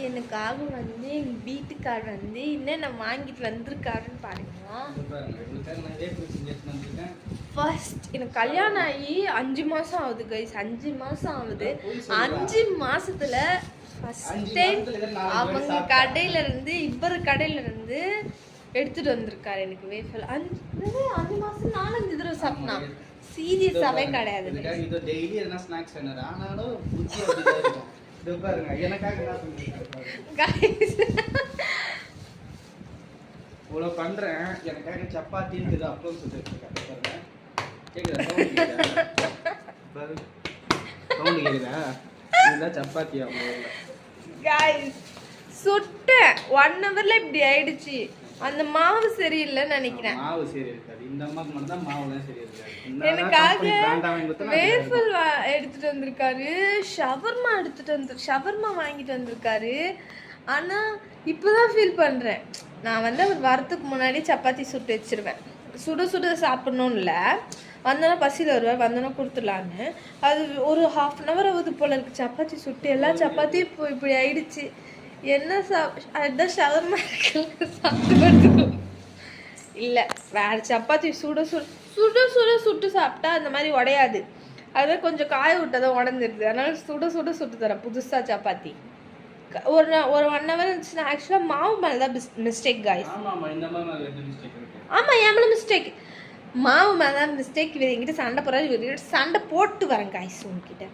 எனக்காக வந்து எங்கள் வீட்டுக்கார் வந்து என்னென்ன வாங்கிட்டு வந்திருக்காருன்னு பாருங்களா. ஃபர்ஸ்ட் எனக்கு கல்யாணம் ஆகி 5 மாதம் ஆகுது கைஸ். 5 மாதம் ஆகுது. 5 மாதத்துல ஃபர்ஸ்ட் டைம் அவங்க கடையிலேருந்து கடையிலேருந்து எடுத்துட்டு வந்திருக்காரு எனக்கு வேஃபல். 5 மாதம் 4 தடவை சாப்பிட்னா சீரியஸாகவே கிடையாது. இவ்வளோ பண்றேன் எனக்காக சப்பாத்தின்னு அப்பளம் சுட்டு சப்பாத்தி சுட்ட 1 ஹவர்ல இப்படி ஆயிடுச்சு. அந்த மாவு சரியில்லைன்னு நினைக்கிறேன். மாவு சரி இருக்காது. இந்த அம்மாக்கு மட்டும் தான் மாவுலாம் சரி இருக்காது. எனக்காக வேஃபல் எடுத்துட்டு வந்திருக்காரு. ஷவர்மா வாங்கிட்டு வந்திருக்காரு. ஆனா இப்பதான் ஃபீல் பண்றேன். நான் வந்து அவர் வரத்துக்கு முன்னாடி சப்பாத்தி சுட்டு வச்சிருவேன். சுட சுட சாப்பிடணும்னு இல்லை, வந்தோன்னா பசியில் வருவார், வந்தோன்னா கொடுத்துடலான்னு. அது ஒரு 1/2 hour ஆகுது போல இருக்கு சப்பாத்தி சுட்டு. எல்லா சப்பாத்தியும் இப்போ இப்படி ஆயிடுச்சு. என்ன அதுதான் ஷவர்மா சாப்பிட்டு இல்லை, வேற சப்பாத்தி சுட சுட்டு சாப்பிட்டா அந்த மாதிரி உடையாது. அதுதான் கொஞ்சம் காய விட்டாதான் உடஞ்சிருது. அதனால சுட்டு தரேன் புதுசா சப்பாத்தி. ஒரு 1 hour இருந்துச்சுன்னா ஆக்சுவலாக மாவு மேலே தான் மிஸ்டேக் காய்ஸ். ஆமாம், என் மேலே மிஸ்டேக். மாவு மேலே தான் மிஸ்டேக். என்கிட்ட சண்டை போடுறாரு, சண்டை போட்டு வரேன் காய்ஸ் உங்ககிட்ட.